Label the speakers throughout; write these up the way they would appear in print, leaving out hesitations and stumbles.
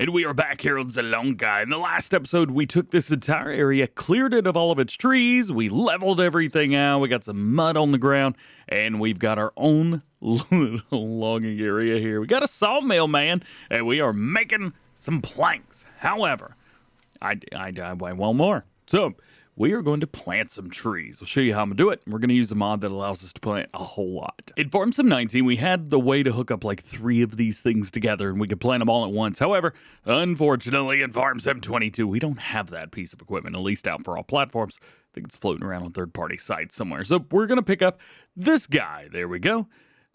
Speaker 1: And we are back here on Zielonka. In the last episode, we took this entire area, cleared it of all of its trees, we leveled everything out, we got some mud on the ground, and we've got our own little logging area here. We got a sawmill, man, and we are making some planks. However, I want more. So, we are going to plant some trees. I'll show you how I'm going to do it. We're going to use a mod that allows us to plant a whole lot. In Farm Sim 19, we had the way to hook up like 3 of these things together, and we could plant them all at once. However, unfortunately, in Farm Sim 22, we don't have that piece of equipment, at least out for all platforms. I think it's floating around on third-party sites somewhere. So we're going to pick up this guy. There we go.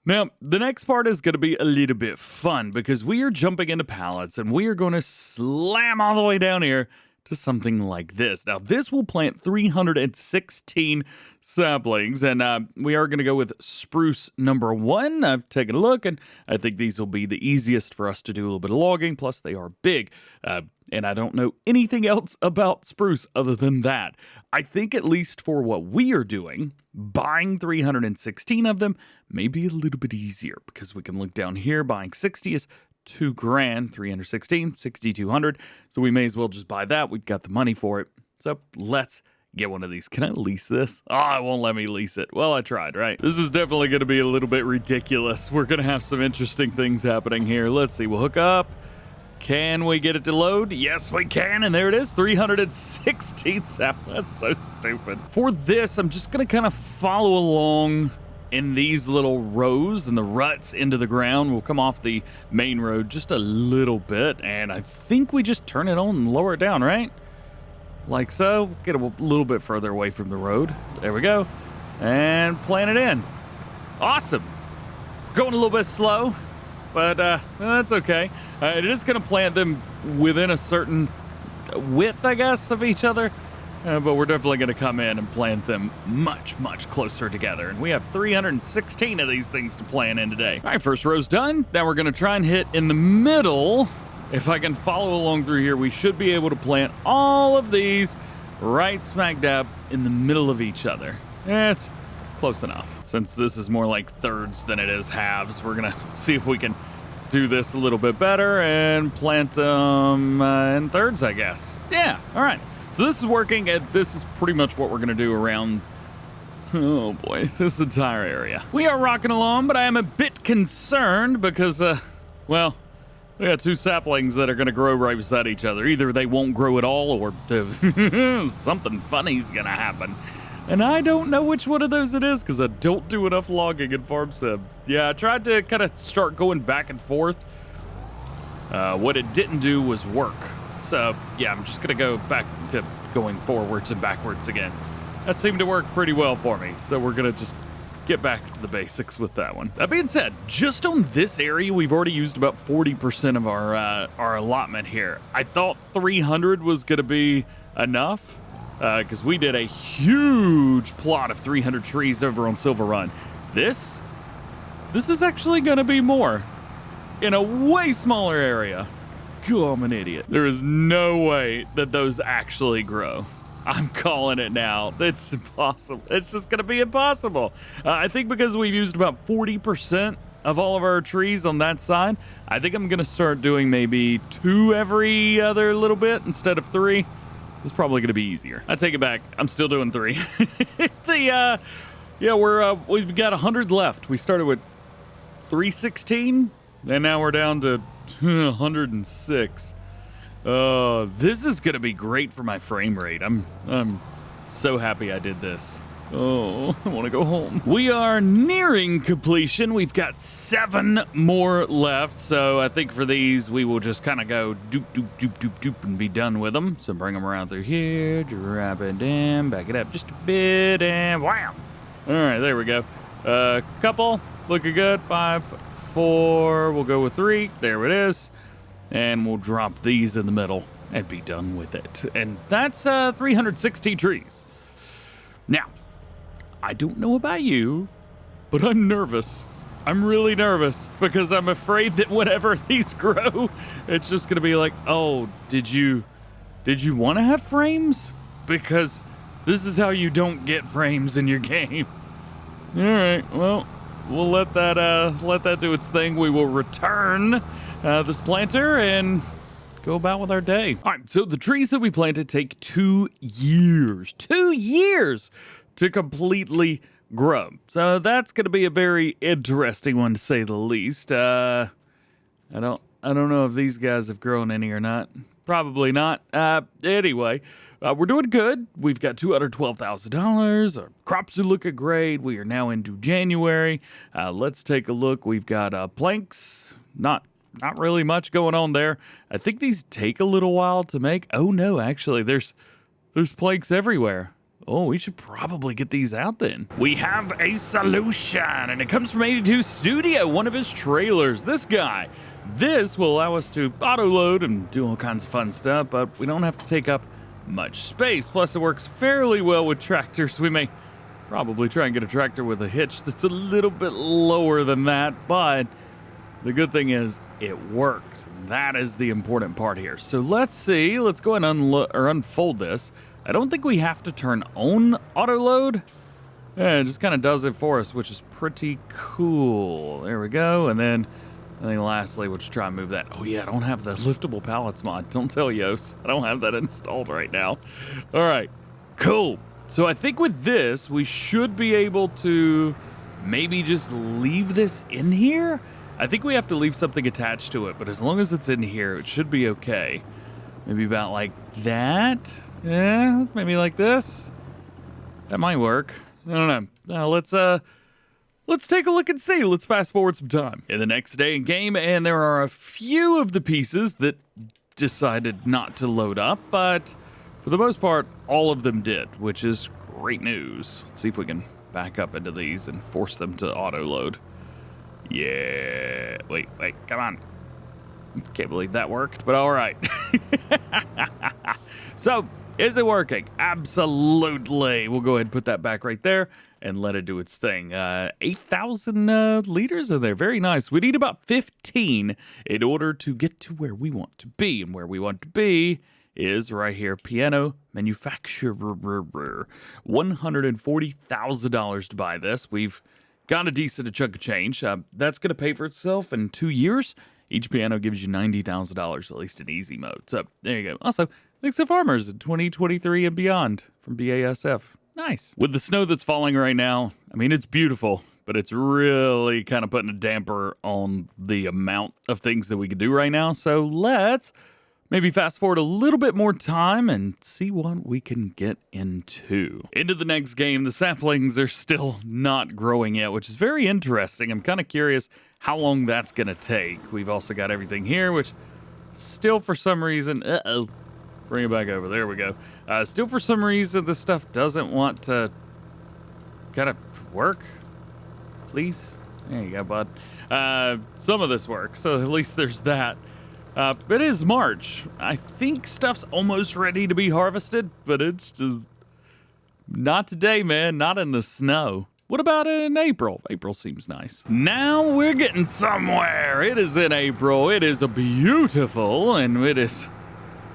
Speaker 1: Now, the next part is going to be a little bit fun because we are jumping into pallets, and we are going to slam all the way down here to something like this. Now, this will plant 316 saplings, and we are going to go with spruce number 1. I've taken a look, and I think these will be the easiest for us to do a little bit of logging, plus they are big, and I don't know anything else about spruce other than that. I think at least for what we are doing, buying 316 of them may be a little bit easier, because we can look down here, buying 60 is $2,000, 316, 6,200. So we may as well just buy that. We've got the money for it. So let's get one of these. Can I lease this? Oh, it won't let me lease it. Well, I tried, right? This is definitely going to be a little bit ridiculous. We're going to have some interesting things happening here. Let's see. We'll hook up. Can we get it to load? Yes, we can. And there it is. 316 saplings. That's so stupid. For this, I'm just going to kind of follow along in these little rows and the ruts into the ground. We'll come off the main road just a little bit, and I think we just turn it on and lower it down, right? Like so. Get a little bit further away from the road. There we go. And plant it in. Awesome. Going a little bit slow, but that's okay. It is going to plant them within a certain width, I guess, of each other. But we're definitely going to come in and plant them much, much closer together. And we have 316 of these things to plant in today. All right, first row's done. Now we're going to try and hit in the middle. If I can follow along through here, we should be able to plant all of these right smack dab in the middle of each other. It's close enough. Since this is more like thirds than it is halves, we're going to see if we can do this a little bit better and plant them in thirds, I guess. Yeah, all right. So this is working, and this is pretty much what we're going to do around, oh boy, this entire area. We are rocking along, but I am a bit concerned because, well, we got 2 saplings that are going to grow right beside each other. Either they won't grow at all, or something funny's going to happen. And I don't know which one of those it is because I don't do enough logging in Farm Sim. Yeah, I tried to kind of start going back and forth. What it didn't do was work. So, yeah, I'm just going to go back to going forwards and backwards again. That seemed to work pretty well for me, so we're going to just get back to the basics with that one. That being said, just on this area, we've already used about 40% of our allotment here. I thought 300 was going to be enough, because we did a huge plot of 300 trees over on Silver Run. This is actually going to be more in a way smaller area. Oh, I'm an idiot. There is no way that those actually grow. I'm calling it now. It's impossible. It's just going to be impossible. I think because we've used about 40% of all of our trees on that side, I think I'm going to start doing maybe 2 every other little bit instead of 3. It's probably going to be easier. I take it back. I'm still doing 3. Yeah, we've got 100 left. We started with 316, and now we're down to 106. This is gonna be great for my frame rate. I'm so happy I did this. Oh, I want to go home. We are nearing completion. We've got 7 more left, so I think for these we will just kind of go doop doop doop doop doop and be done with them. So bring them around through here, drop it down, back it up just a bit, and wham! All right, there we go. Couple looking good. 5, 4. We'll go with 3. There it is. And we'll drop these in the middle and be done with it. And that's 360 trees. Now, I don't know about you, but I'm nervous. I'm really nervous because I'm afraid that whenever these grow, it's just going to be like, oh, did you want to have frames? Because this is how you don't get frames in your game. All right, well, we'll let that do its thing. We will return this planter and go about with our day. All right, so the trees that we planted take 2 years. 2 years to completely grow. So that's going to be a very interesting one, to say the least. I don't know if these guys have grown any or not. Probably not. Anyway, we're doing good. We've got $212,000. Our crops are looking great. We are now into January. Let's take a look. We've got planks. Not really much going on there. I think these take a little while to make. Oh no, actually, there's planks everywhere. Oh, we should probably get these out then. We have a solution, and it comes from 82 Studio, one of his trailers. This guy. This will allow us to auto-load and do all kinds of fun stuff, but we don't have to take up much space. Plus, it works fairly well with tractors. We may probably try and get a tractor with a hitch that's a little bit lower than that, but the good thing is it works. That is the important part here. So let's see. Let's go ahead and unfold this. I don't think we have to turn on auto load. Yeah, it just kind of does it for us, which is pretty cool. There we go. And then I think lastly, we'll just try and move that. Oh yeah, I don't have the liftable pallets mod. Don't tell Yos. I don't have that installed right now. All right, cool. So I think with this, we should be able to maybe just leave this in here. I think we have to leave something attached to it, but as long as it's in here, it should be okay. Maybe about like that. Yeah, maybe like this. That might work. I don't know. Let's take a look and see. Let's fast forward some time. In the next day in game, and there are a few of the pieces that decided not to load up, but for the most part, all of them did, which is great news. Let's see if we can back up into these and force them to auto load. Yeah. Wait, come on. Can't believe that worked, but all right. So, is it working? Absolutely. We'll go ahead and put that back right there and let it do its thing. 8,000 liters in there. Very nice. We need about 15 in order to get to where we want to be. And where we want to be is right here. Piano manufacturer. $140,000 to buy this. We've got a decent chunk of change. That's going to pay for itself in 2 years. Each piano gives you $90,000, at least in easy mode. So there you go. Also, thanks to farmers in 2023 and beyond from BASF. Nice. With the snow that's falling right now, I mean, it's beautiful, but it's really kind of putting a damper on the amount of things that we can do right now. So let's maybe fast forward a little bit more time and see what we can get into. Into the next game, the saplings are still not growing yet, which is very interesting. I'm kind of curious how long that's going to take. We've also got everything here, which still for some reason, bring it back over. There we go. Still for some reason, this stuff doesn't want to kind of work. Please. There you go, bud. Some of this works, so at least there's that. It is March. I think stuff's almost ready to be harvested, but it's just not today, man. Not in the snow. What about in April? April seems nice. Now we're getting somewhere. It is in April. It is beautiful, and it's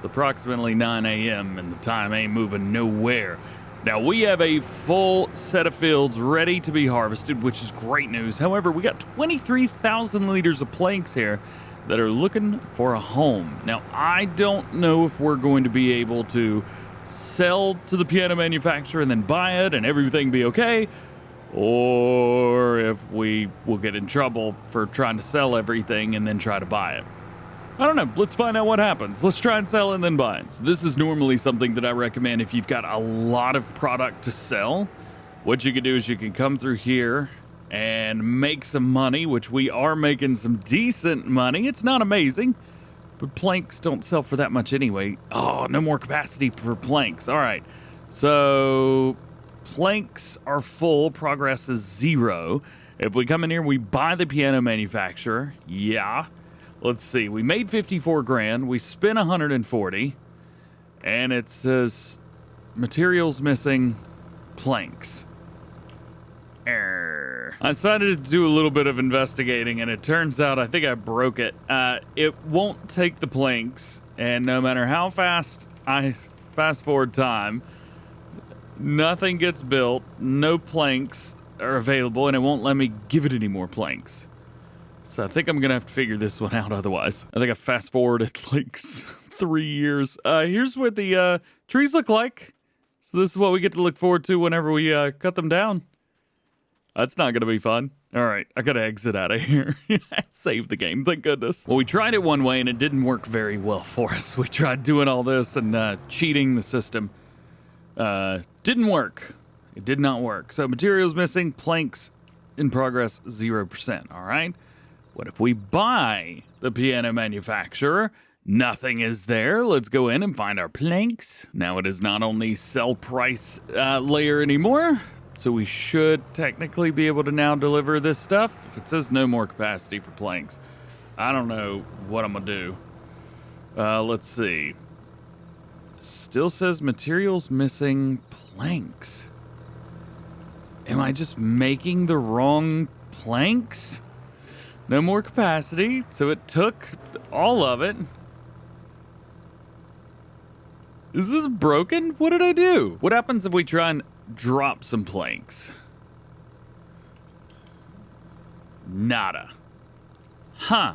Speaker 1: approximately 9 a.m. and the time ain't moving nowhere. Now we have a full set of fields ready to be harvested, which is great news. However, we got 23,000 liters of planks here that are looking for a home. Now, I don't know if we're going to be able to sell to the piano manufacturer and then buy it and everything be okay, or if we will get in trouble for trying to sell everything and then try to buy it. I don't know. Let's find out what happens. Let's try and sell and then buy it. So this is normally something that I recommend if you've got a lot of product to sell. What you can do is you can come through here and make some money, which we are making some decent money. It's not amazing, but planks don't sell for that much anyway. Oh, no more capacity for planks. All right. So planks are full. Progress is 0. If we come in here, we buy the piano manufacturer. Yeah. Let's see. We made 54 grand. We spent 140. And it says materials missing, planks. Error. I decided to do a little bit of investigating, and it turns out I think I broke it. It won't take the planks, and no matter how fast I fast forward time, nothing gets built, no planks are available, and it won't let me give it any more planks. So I think I'm going to have to figure this one out otherwise. I think I fast forwarded like 3 years. Here's what the trees look like. So this is what we get to look forward to whenever we cut them down. That's not going to be fun. All right, I got to exit out of here. Save the game, thank goodness. Well, we tried it one way and it didn't work very well for us. We tried doing all this and cheating the system. Didn't work. It did not work. So materials missing, planks in progress, 0%, all right? What if we buy the piano manufacturer? Nothing is there. Let's go in and find our planks. Now it is not on the sell price layer anymore, so we should technically be able to now deliver this stuff. If it says no more capacity for planks, I don't know what I'm gonna do. Let's see. Still says materials missing, planks. Am I just making the wrong planks? No more capacity, so it took all of it. Is this broken? What did I do? What happens if we try and drop some planks? Nada. Huh.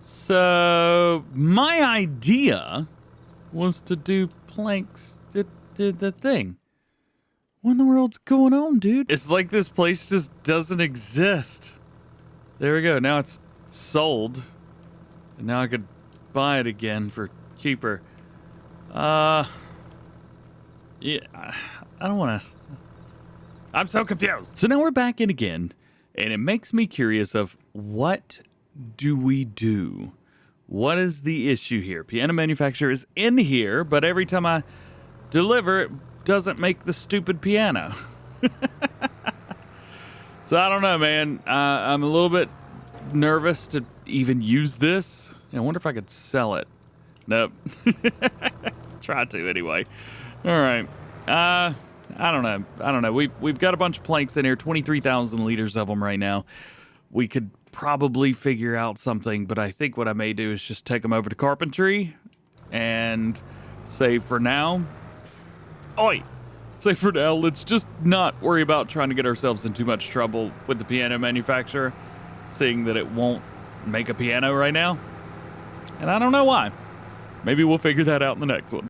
Speaker 1: So, my idea was to do planks that did the thing. What in the world's going on, dude? It's like this place just doesn't exist. There we go. Now it's sold. And now I could buy it again for cheaper. Yeah, I don't want to. I'm so confused. So now we're back in again. And it makes me curious of what do we do? What is the issue here? Piano manufacturer is in here, but every time I deliver, it doesn't make the stupid piano. So I don't know, man. I'm a little bit nervous to even use this. I wonder if I could sell it. Nope. Try to anyway. All right. I don't know. We've got a bunch of planks in here, 23,000 liters of them right now. We could probably figure out something, but I think what I may do is just take them over to carpentry and say for now, let's just not worry about trying to get ourselves in too much trouble with the piano manufacturer, seeing that it won't make a piano right now. And I don't know why. Maybe we'll figure that out in the next one.